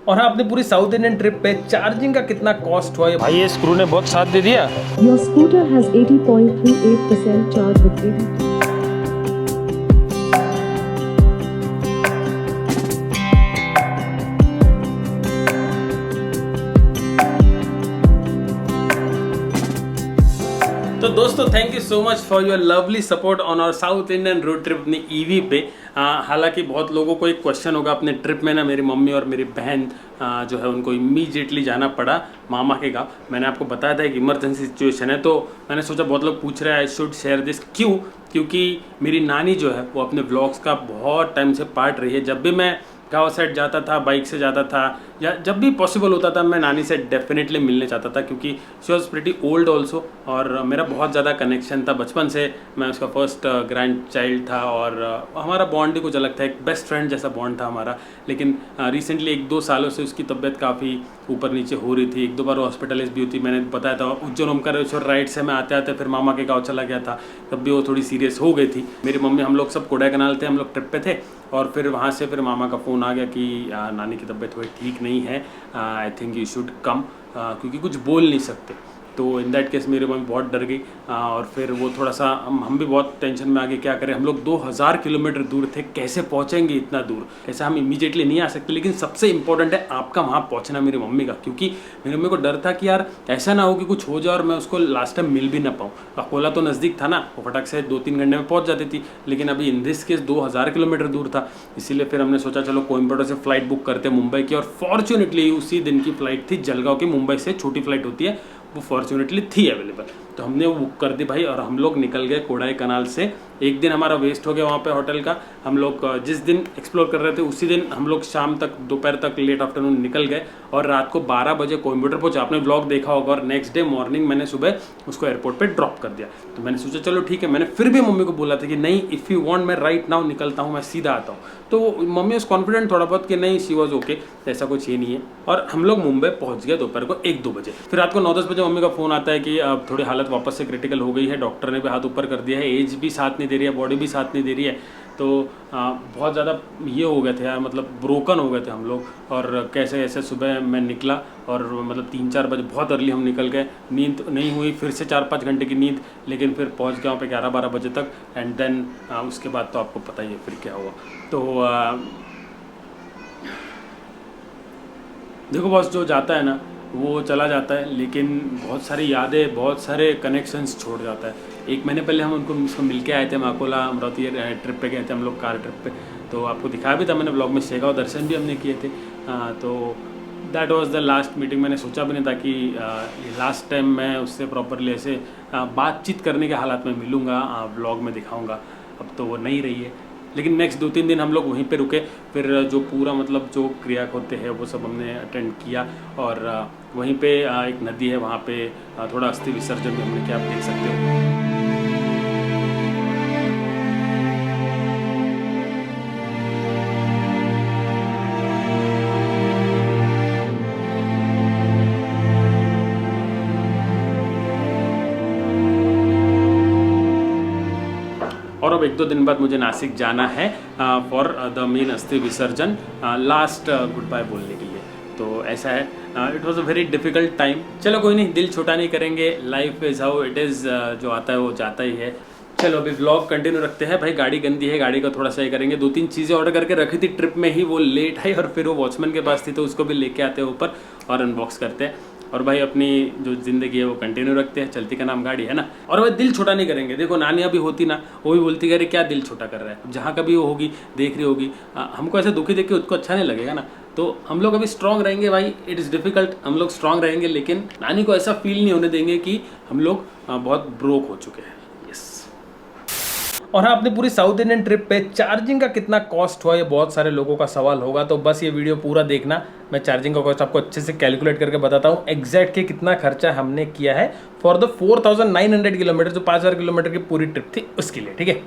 और हाँ, अपनी पूरी साउथ इंडियन ट्रिप पे चार्जिंग का कितना कॉस्ट हुआ, ये भाई ये स्क्रू ने बहुत साथ दे दिया। Your scooter has 80.38% charge with 80. तो दोस्तों thank you so much for your lovely support on our south Indian road trip अपनी ईवी पे। हालांकि बहुत लोगों को एक क्वेश्चन होगा, अपने ट्रिप में ना मेरी मम्मी और मेरी बहन जो है उनको इमीडिएटली जाना पड़ा मामा के गाँव। मैंने आपको बताया था एक इमरजेंसी सिचुएशन है, तो मैंने सोचा बहुत लोग पूछ रहे हैं आई शुड शेयर दिस। क्योंकि मेरी नानी जो है वो अपने व्लॉग्स का बहुत टाइम से पार्ट रही है। जब भी मैं गाँव साइड जाता था, बाइक से जाता था, या जब भी पॉसिबल होता था मैं नानी से डेफिनेटली मिलने चाहता था, क्योंकि she was pretty old also और मेरा बहुत ज़्यादा कनेक्शन था बचपन से। मैं उसका फर्स्ट ग्रैंड चाइल्ड था और हमारा बॉन्ड ही कुछ अलग था, एक बेस्ट फ्रेंड जैसा बॉन्ड था हमारा। लेकिन रिसेंटली 1-2 सालों से उसकी तबीयत काफ़ी ऊपर नीचे हो रही थी। 1-2 बार हॉस्पिटलाइज भी हुई थी। मैंने बताया था उज्जैन ओमकारेश्वर राइड से मैं आते आते फिर मामा के गाँव चला गया था, तब भी वो थोड़ी सीरियस हो गई थी। मेरी मम्मी, हम लोग सब कोडाईकनाल थे, हम लोग ट्रिप पे थे और फिर वहाँ से फिर मामा का फ़ोन आ गया कि नानी की तबीयत थोड़ी ठीक नहीं है, I think you should come, क्योंकि कुछ बोल नहीं सकते। तो इन दैट केस मेरी मम्मी बहुत डर गई और फिर वो थोड़ा सा हम भी बहुत टेंशन में आ गए, क्या करें। हम लोग 2000 किलोमीटर दूर थे, कैसे पहुंचेंगे इतना दूर, ऐसा हम इमीडिएटली नहीं आ सकते। लेकिन सबसे इंपॉर्टेंट है आपका वहाँ पहुंचना, मेरी मम्मी का, क्योंकि मेरी मम्मी को डर था कि यार ऐसा ना हो कि कुछ हो जाए और मैं उसको लास्ट टाइम मिल भी ना पाऊँ। अकोला तो नज़दीक था ना, वो फटाक से 2-3 घंटे में पहुँच जाती थी, लेकिन अभी इन दिस केस 2000 किलोमीटर दूर था। इसीलिए फिर हमने सोचा चलो कोयम्बटूर से फ़्लाइट बुक करते मुंबई की, और फॉर्चुनेटली उसी दिन की फ़्लाइट थी जलगांव की। मुंबई से छोटी फ़्लाइट होती है, वो फॉर्चुनेटली थी अवेलेबल, तो हमने वो बुक कर दी भाई। और हम लोग निकल गए कोडाईकनाल से। एक दिन हमारा वेस्ट हो गया वहाँ पे होटल का। हम लोग जिस दिन एक्सप्लोर कर रहे थे उसी दिन हम लोग शाम तक, दोपहर तक, लेट आफ्टरनून निकल गए और रात को 12 बजे कोयम्बटूर पहुंचे। आपने व्लॉग देखा होगा। और नेक्स्ट डे मॉर्निंग मैंने सुबह उसको एयरपोर्ट पे ड्रॉप कर दिया। तो मैंने सोचा चलो ठीक है। मैंने फिर भी मम्मी को बोला था कि नहीं, इफ़ यू वांट मैं राइट नाउ निकलता हूँ, मैं सीधा आता हूँ। तो मम्मी उस कॉन्फिडेंट थोड़ा बहुत कि नहीं, शी वॉज ओके, ऐसा कुछ ये नहीं है। और हम लोग मुंबई पहुँच गए दोपहर को 1-2 बजे। फिर रात को 9-10 बजे मम्मी का फ़ोन आता है कि अब थोड़ी हालत वापस से क्रिटिकल हो गई है, डॉक्टर ने भी हाथ ऊपर कर दिया है, एज भी साथ नहीं दे रही है, बॉडी भी साथ नहीं दे रही है। तो बहुत ज़्यादा ये हो गए थे यार, मतलब ब्रोकन हो गए थे हम लोग। और कैसे कैसे सुबह मैं निकला और मतलब 3-4 बजे बहुत अर्ली हम निकल गए। नींद नहीं हुई, फिर से 4-5 घंटे की नींद, लेकिन फिर पहुंच गया वहाँ पे 11-12 बजे तक। एंड देन उसके बाद तो आपको पता ही है फिर क्या हुआ। तो देखो बॉस, जो जाता है ना वो चला जाता है, लेकिन बहुत सारी यादें, बहुत सारे कनेक्शंस छोड़ जाता है। एक महीने पहले हम उसको मिल के आए थे, हम अकोला अमरावती ट्रिप पे गए थे हम लोग, कार ट्रिप पे। तो आपको दिखाया भी था मैंने ब्लॉग में, शेगांव दर्शन भी हमने किए थे। तो that was the last meeting. मैंने सोचा भी नहीं था कि लास्ट टाइम मैं उससे प्रॉपरली ऐसे बातचीत करने के हालात में मिलूँगा, ब्लॉग में दिखाऊँगा। अब तो वो नहीं रही है। लेकिन नेक्स्ट 2-3 दिन हम लोग वहीं पे रुके। फिर जो पूरा मतलब जो क्रिया होते हैं वो सब हमने अटेंड किया। और वहीं पे एक नदी है, वहाँ पे थोड़ा अस्थि विसर्जन भी हमने किया, आप देख सकते हो। और अब 1-2 दिन बाद मुझे नासिक जाना है फॉर द मेन अस्थि विसर्जन, लास्ट गुड बाय बोलने के लिए। तो ऐसा है, it was a very difficult time. चलो कोई नहीं, दिल छोटा नहीं करेंगे, life is how it is, जो आता है वो जाता ही है। चलो अभी व्लॉग कंटिन्यू रखते हैं। भाई गाड़ी गंदी है, गाड़ी का थोड़ा सा ये करेंगे। 2-3 चीज़ें ऑर्डर करके रखी थी ट्रिप में ही, वो लेट आई और फिर वो वॉचमैन के पास थी, तो उसको भी लेके आते हैं ऊपर और अनबॉक्स करते हैं। और भाई अपनी जो ज़िंदगी है वो कंटिन्यू रखते हैं, चलती का नाम गाड़ी है ना। और भाई दिल छोटा नहीं करेंगे। देखो नानी अभी होती ना, वो भी बोलती कि अरे क्या दिल छोटा कर रहा है। जहाँ कभी वो होगी, देख रही होगी, हमको ऐसे दुखी देख के उसको अच्छा नहीं लगेगा ना। तो हम लोग अभी स्ट्रांग रहेंगे भाई, इट इज़ डिफिकल्ट, हम लोग स्ट्रांग रहेंगे, लेकिन नानी को ऐसा फील नहीं होने देंगे कि हम लोग बहुत ब्रोक हो चुके हैं। और हाँ, अपनी पूरी साउथ इंडियन ट्रिप पे चार्जिंग का कितना कॉस्ट हुआ, ये बहुत सारे लोगों का सवाल होगा। तो बस ये वीडियो पूरा देखना, मैं चार्जिंग का कॉस्ट आपको अच्छे से कैलकुलेट करके बताता हूँ एग्जैक्ट कि कितना खर्चा हमने किया है फॉर द 4900 किलोमीटर, जो 5000 किलोमीटर की पूरी ट्रिप थी उसके लिए, ठीक है।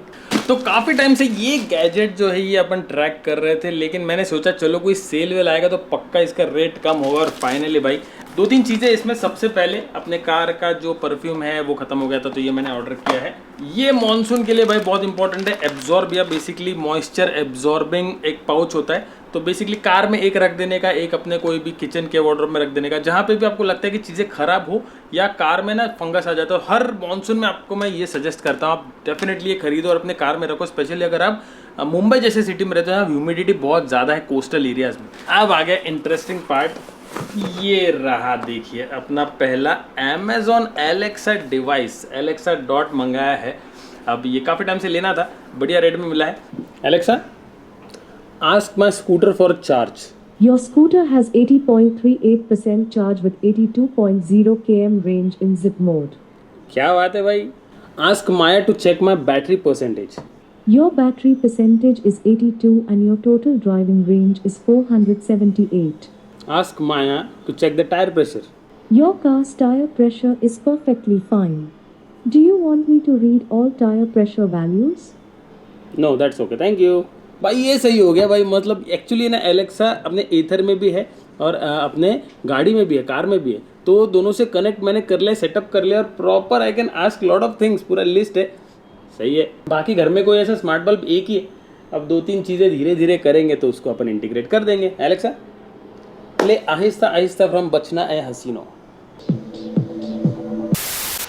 तो काफ़ी टाइम से ये गैजेट जो है ये अपन ट्रैक कर रहे थे, लेकिन मैंने सोचा चलो कोई सेल वेल आएगा तो पक्का इसका रेट कम होगा। और फाइनली भाई 2-3 चीज़ें इसमें। सबसे पहले अपने कार का जो परफ्यूम है वो ख़त्म हो गया था, तो ये मैंने ऑर्डर किया है। ये मॉनसून के लिए भाई बहुत इंपॉर्टेंट है। एब्जॉर्ब या बेसिकली मॉइस्चर एब्जॉर्बिंग एक पाउच होता है, तो बेसिकली कार में एक रख देने का, एक अपने कोई भी किचन के वार्डरोब में रख देने का, जहाँ पे भी आपको लगता है कि चीज़ें खराब हो या कार में ना फंगस आ जाता है। हर मॉनसून में आपको मैं ये सजेस्ट करता हूँ, आप डेफिनेटली ये खरीदो और अपने कार में रखो, स्पेशली अगर आप मुंबई जैसे सिटी में रहते हो, ह्यूमिडिटी बहुत ज़्यादा है कोस्टल एरियाज में। अब आ गया इंटरेस्टिंग पार्ट, ये रहा देखिए अपना पहला Amazon Alexa device, Alexa dot मंगाया है। अब ये काफ़ी टाइम से लेना था, बढ़िया रेट में मिला है। Alexa ask my scooter for charge. Your scooter has 80.38% charge with 82.0 km range in zip mode. क्या बात है भाई। Ask Maya to check my battery percentage. Your battery percentage is 82 and your total driving range is 478. Ask Maya to check the tyre pressure. Your car's tire pressure is perfectly fine. Do you want me to read all tire pressure values? No that's okay, thank you. भाई ये सही हो गया भाई, मतलब actually ना Alexa अपने एथर में भी है और अपने गाड़ी में भी है, कार में भी है, तो दोनों से कनेक्ट मैंने कर लिया, सेटअप कर लिया और proper I can ask lot of things, पूरा लिस्ट है। सही है। बाकी घर में कोई ऐसा स्मार्ट बल्ब एक ही है, अब 2-3 चीज़ें धीरे धीरे करेंगे तो उसको अपन इंटीग्रेट कर देंगे। एलेक्सा ले आहिस्ता आहिस्ता फ्रॉम बचना ए हसीनो।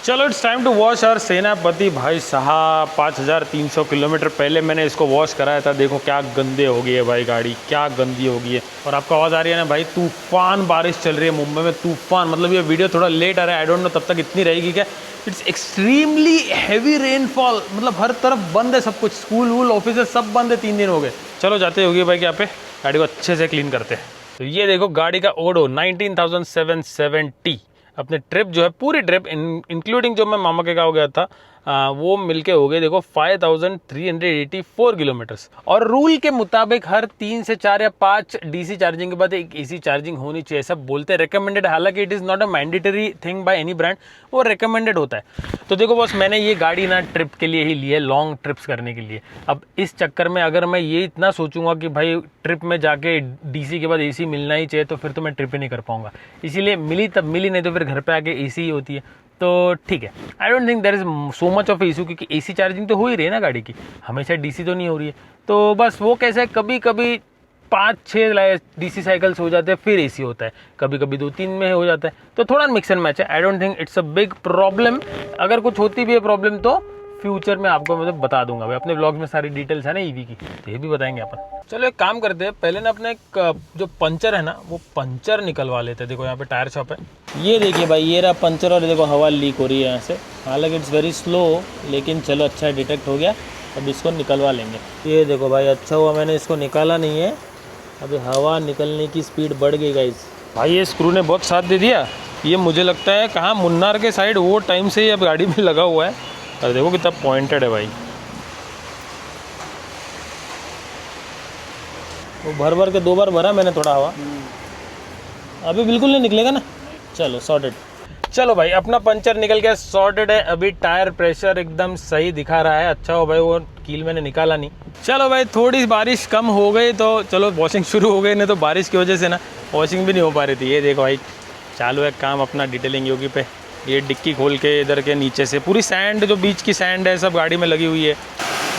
चलो इट्स टाइम टू वॉश और सेनापति भाई साहब 5300 किलोमीटर पहले मैंने इसको वॉश कराया था। देखो क्या गंदे हो गई है भाई गाड़ी, क्या गंदी हो गई है। और आपको आवाज़ आ रही है ना भाई, तूफान बारिश चल रही है मुंबई में, तूफान। मतलब ये वीडियो थोड़ा लेट आ रहा है, आई डोंट नो तब तक इतनी रहेगी क्या। इट्स एक्सट्रीमली हैवी रेनफॉल, मतलब हर तरफ बंद है सब कुछ, स्कूल वूल ऑफिस सब बंद है, 3 दिन हो गए। चलो जाते होगी भाई यहाँ पे गाड़ी को अच्छे से क्लीन करते हैं। तो ये देखो गाड़ी का ओडो 19,770। अपने ट्रिप जो है पूरी ट्रिप इंक्लूडिंग जो मैं मामा के गाँव गया था वो मिलके हो गए देखो 5,384 किलोमीटर्स। और रूल के मुताबिक हर 3 से 4 या 5 डीसी चार्जिंग के बाद एक एसी चार्जिंग होनी चाहिए, सब बोलते हैं, रिकमेंडेड। हालांकि it is not a mandatory thing by any brand, वो रिकमेंडेड होता है। तो देखो बस मैंने ये गाड़ी ना ट्रिप के लिए ही ली है, लॉन्ग ट्रिप्स करने के लिए। अब इस चक्कर में अगर मैं ये इतना सोचूंगा कि भाई ट्रिप में जाके डीसी के बाद एसी मिलना ही चाहिए, तो फिर तो मैं ट्रिप ही नहीं कर पाऊंगा। इसीलिए मिली तब मिली, नहीं तो फिर घर पे आके एसी ही होती है। तो ठीक है, I don't think there is so much of issue, क्योंकि एसी चार्जिंग तो हो ही रही है ना गाड़ी की, हमेशा डीसी तो नहीं हो रही है। तो बस वो कैसे है, कभी कभी 5-6 डीसी साइकिल्स हो जाते हैं, फिर एसी होता है, कभी कभी 2-3 में हो जाता है। तो थोड़ा मिक्स एंड मैच है, I don't think it's a big problem. अगर कुछ होती भी है प्रॉब्लम तो फ्यूचर में आपको मतलब बता दूंगा भाई, अपने ब्लॉग में सारी डिटेल्स है ना ईवी की, तो ये भी बताएंगे अपन। चलो एक काम करते हैं, पहले ना अपने जो पंचर है ना वो पंचर निकलवा लेते हैं। देखो यहाँ पे टायर शॉप है, ये देखिए भाई, ये रहा पंचर और देखो हवा लीक हो रही है यहाँ से। हालांकि इट्स वेरी स्लो, लेकिन चलो अच्छा डिटेक्ट हो गया, अब इसको निकलवा लेंगे। ये देखो भाई, अच्छा हुआ मैंने इसको निकाला नहीं है, अभी हवा निकलने की स्पीड बढ़ गई गाइस। भाई ये स्क्रू ने बहुत साथ दे दिया, ये मुझे लगता है कहाँ मुन्नार के साइड वो टाइम से ही अब गाड़ी में लगा हुआ है। और देखो कितना पॉइंटेड है भाई, वो भर भर के 2 बार भरा मैंने थोड़ा हवा, अभी बिल्कुल नहीं निकलेगा ना। चलो सॉर्टेड। चलो भाई अपना पंचर निकल गया, सॉर्टेड है। अभी टायर प्रेशर एकदम सही दिखा रहा है। अच्छा हो भाई वो कील मैंने निकाला नहीं। चलो भाई थोड़ी बारिश कम हो गई तो चलो वॉशिंग शुरू हो गई, नहीं तो बारिश की वजह से ना वॉशिंग भी नहीं हो पा रही थी। ये देखो भाई चालू है काम अपना डिटेलिंग योगी पे। ये डिक्की खोल के इधर के नीचे से पूरी सैंड, जो बीच की सैंड है सब गाड़ी में लगी हुई है।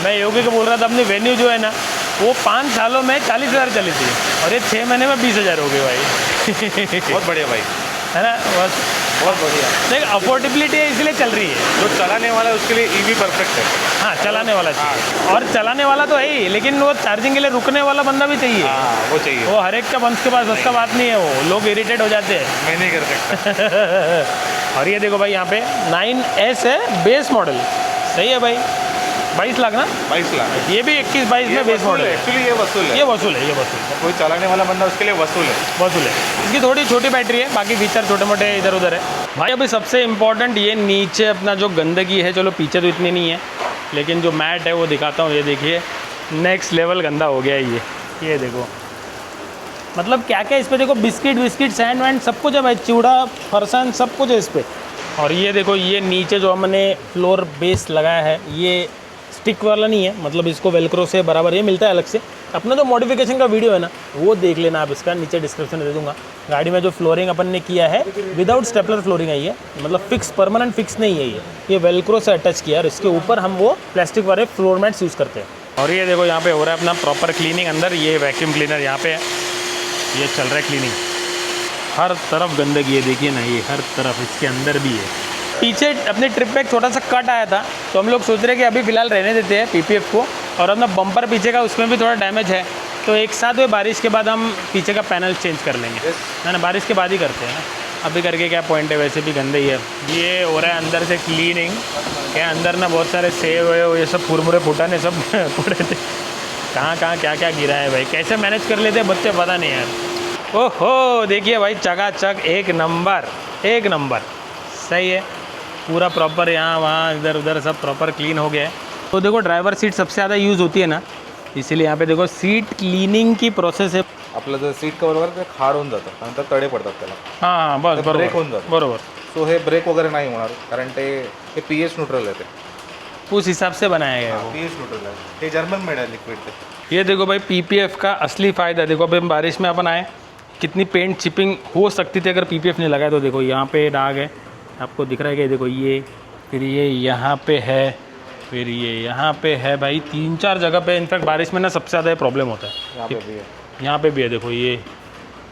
मैं योगी को बोल रहा था अपनी वेन्यू जो है ना वो 5 सालों में 40,000 चली थी और ये 6 महीने में 20,000 हो गए भाई। बहुत बढ़िया भाई, है ना, बस बहुत बढ़िया। देख अफोर्डेबिलिटी है इसलिए चल रही है। जो चलाने वाला है उसके लिए ईवी परफेक्ट है। हाँ चलाने वाला चाहिए, और चलाने वाला तो है ही, लेकिन वो चार्जिंग के लिए रुकने वाला बंदा भी चाहिए। हाँ वो चाहिए, वो हर एक का वंश के पास बस का बात नहीं है, वो लोग इरिटेट हो जाते हैं। मैं नहीं कर सकता। और ये देखो भाई यहाँ पे 9S है बेस मॉडल, सही है भाई, 22 लाख ना, 22 लाख। ये भी 21-22 में बेस मॉडल है। एक्चुअली ये वसूल है, ये वसूल है, ये वसूल है, कोई चलाने वाला बंदा उसके लिए वसूल है, वसूल है। इसकी थोड़ी छोटी बैटरी है, बाकी फीचर छोटे मोटे इधर उधर है भाई। अभी सबसे इम्पोर्टेंट ये नीचे अपना जो गंदगी है, चलो पीछे तो इतनी नहीं है, लेकिन जो मैट है वो दिखाता हूँ। ये देखिए नेक्स्ट लेवल गंदा हो गया है ये देखो, मतलब क्या क्या इस पर देखो, बिस्किट सैंड वैंड सब कुछ है भाई, चूड़ा फरसान सब कुछ है इस पर। और ये देखो ये नीचे जो हमने फ्लोर बेस लगाया है ये स्टिक वाला नहीं है, मतलब इसको वेलक्रो से बराबर ये मिलता है अलग से। अपना जो मॉडिफिकेशन का वीडियो है ना वो देख लेना आप, इसका नीचे डिस्क्रिप्शन दे दूंगा। गाड़ी में जो फ्लोरिंग अपन ने किया है विदाउट स्टेपलर फ्लोरिंग है ये, मतलब फिक्स परमानेंट फिक्स नहीं है ये वेलक्रो से अटैच किया है, और इसके ऊपर हम वो प्लास्टिक वाले फ्लोर मैट्स यूज़ करते हैं। और ये देखो यहाँ पे हो रहा है अपना प्रॉपर क्लीनिंग अंदर। ये वैक्यूम क्लीनर यहाँ पे है, ये चल रहा है क्लीनिंग। हर तरफ गंदगी है, देखिए ना, ये हर तरफ, इसके अंदर भी है। पीछे अपने ट्रिप पे एक छोटा सा कट आया था, तो हम लोग सोच रहे हैं कि अभी फ़िलहाल रहने देते हैं पीपीएफ को। और अपना बम्पर पीछे का उसमें भी थोड़ा डैमेज है, तो एक साथ हुए बारिश के बाद हम पीछे का पैनल चेंज कर लेंगे। ना बारिश के बाद ही करते हैं ना, अभी करके क्या पॉइंट है, वैसे भी गंदे ही है। ये हो रहा है अंदर से क्लीनिंग। क्या अंदर ना बहुत सारे सेव है, ये सब फुरमुरे फुटाने सब पड़े थे। कहाँ क्या क्या गिरा है भाई, कैसे मैनेज कर लेते हैं बच्चे, पता नहीं यार। ओहो देखिए भाई, चकाचक, एक नंबर सही है। पूरा प्रॉपर यहाँ वहाँ इधर उधर सब प्रॉपर क्लीन हो गया है। तो देखो ड्राइवर सीट सबसे ज़्यादा यूज़ होती है ना, इसीलिए यहाँ पे देखो सीट क्लीनिंग की प्रोसेस आहे। आपलं जर सीट कवर वगैरे ते खार होऊन जातं, नंतर तडे पडतात त्याला. हां बस तर ब्रेक होऊन जातं. बरोबर सो हे ब्रेक वगैरे नाही होणार, कारण ते पीएच न्यूट्रल आहे. ते उस हिसाब से बनाया गया है वो। पीएच न्यूट्रल आहे, ते जर्मन मेड आहे लिक्विड. ते ये देखो भाई पीपीएफ का असली फ़ायदा देखो। अभी हम बारिश में अपन आए, कितनी पेंट चिपिंग हो सकती थी अगर पीपीएफ नहीं लगाया। तो देखो यहाँ पे दाग है, आपको दिख रहा है कि देखो ये, फिर ये यहाँ पे है, फिर ये यहाँ पे है भाई, 3-4 जगह पे। इनफैक्ट बारिश में ना सबसे ज़्यादा प्रॉब्लम होता है। यहाँ पे भी है, यहाँ पे भी है देखो, ये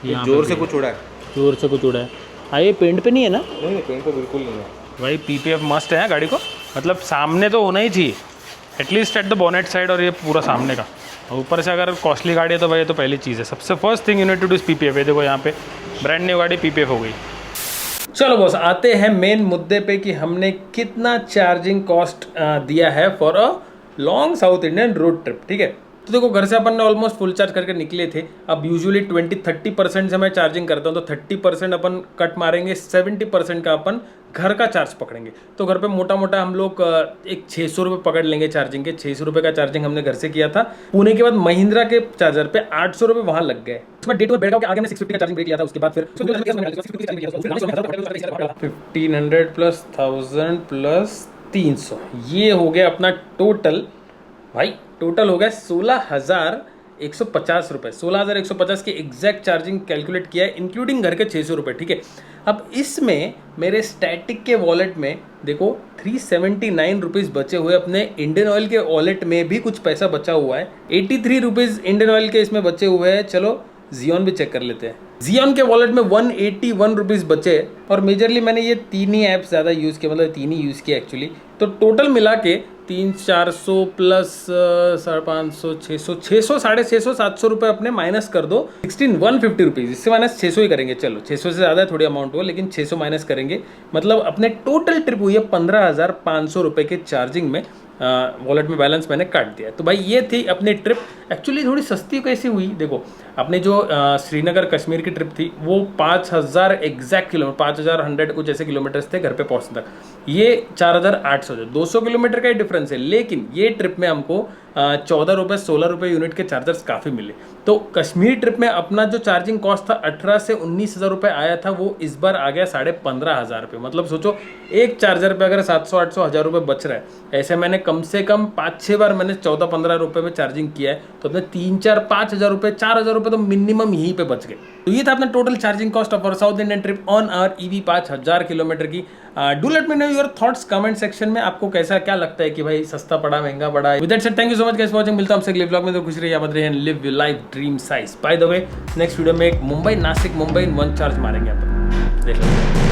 यहाँ जोर पे से भी कुछ उड़ा है. जोर से कुछ उड़ा है। हाँ ये पेंट पे नहीं है ना नहीं, पेंट तो बिल्कुल नहीं है भाई। पीपीएफ मस्त है गाड़ी को, मतलब सामने तो होना ही चाहिए, at least at the bonnet side, और ये पूरा सामने का। और ऊपर से अगर कॉस्टली गाड़ी है तो भाई ये तो पहली चीज़ है, सबसे first thing you need to do is PPF है। देखो यहाँ पे ब्रांड न्यू गाड़ी पीपीएफ हो गई। चलो बॉस, आते हैं मेन मुद्दे पे कि हमने कितना चार्जिंग कॉस्ट दिया है for a long south Indian road trip. ठीक है, तो देखो घर से अपन ने ऑलमोस्ट फुल चार्ज करके निकले थे। अब यूजुअली 20-30% से मैं चार्जिंग करता हूँ, तो 30% अपन कट मारेंगे, 70% का अपन घर का चार्ज पकड़ेंगे। तो घर पे मोटा मोटा हम लोग एक 600 रुपये पकड़ लेंगे चार्जिंग के। 600 रुपये का चार्जिंग हमने घर से किया था। पुणे के बाद महिंद्रा के चार्जर पे 800 रुपये वहाँ लग गए। उसमें डेट बेड़गांव के आगे में 650 का चार्जिंग ब्रेक लिया था। उसके बाद फिर 1500 प्लस 1000 प्लस 300, ये हो गया अपना टोटल भाई। टोटल हो गया 16,150 रुपये। 16,150 की एग्जैक्ट चार्जिंग कैलकुलेट किया है, इंक्लूडिंग घर के 600 रुपये। ठीक है, अब इसमें मेरे स्टैटिक के वॉलेट में देखो 379 रुपीज़ बचे हुए। अपने इंडियन ऑयल के वॉलेट में भी कुछ पैसा बचा हुआ है, 83 रुपीज़ इंडियन ऑयल के इसमें बचे हुए हैं। चलो जियोन भी चेक कर लेते हैं। जियोन के वॉलेट में 181 रुपीज़ बचे, और मेजरली मैंने ये 3 ही ऐप्स ज़्यादा यूज़ किया, मतलब 3 ही यूज़ किया एक्चुअली। तो टोटल मिला के 300-400 प्लस 550, 600, 650, 700 रुपये अपने माइनस कर दो। 15150 रुपीज़, इससे माइनस 600 ही करेंगे। चलो 600 से ज़्यादा है थोड़ी अमाउंट हो, लेकिन 600 माइनस करेंगे, मतलब अपने टोटल ट्रिप हुई है 15,500 रुपये के चार्जिंग में। वॉलेट में बैलेंस मैंने काट दिया। तो भाई ये थी अपनी ट्रिप। एक्चुअली थोड़ी सस्ती कैसी हुई देखो, अपने जो श्रीनगर कश्मीर की ट्रिप थी वो 5,000 एग्जैक्ट किलोमीटर, 5,100 कुछ ऐसे किलोमीटर्स थे घर पे पहुंचने तक। ये 4,800 थे, 200 किलोमीटर का ही डिफरेंस है। लेकिन ये ट्रिप में हमको 14 रुपये 16 रुपये यूनिट के चार्जर्स काफ़ी मिले। तो कश्मीर ट्रिप में अपना जो चार्जिंग कॉस्ट था 18 से 19,000 रुपये आया था, वो इस बार आ गया 15,500 रुपये। मतलब सोचो एक चार्जर पे अगर 700-800 हज़ार रुपये बच रहा है, ऐसे मैंने कम से कम 5-6 बार मैंने 14-15 रुपये में चार्जिंग किया है। तो अपने 3-4-5 हज़ार रुपये, 4,000 रुपये तो मिनिमम यहीं पे बच गए। तो ये था अपना total charging cost of our south Indian trip on our EV 5000 kilometre की। Do let me know your thoughts comment section में, आपको कैसा क्या लगता है कि भाई सस्ता पड़ा महंगा पड़ा। With that said thank you so much guys for watching. मिलता हूं आपसे अगले व्लॉग में। तो खुश रहिए, आबाद रहिए and live your life dream size. By the way next video में एक मुंबई नासिक मुंबई इन 1 चार्ज मारेंगे अपन, देख लो।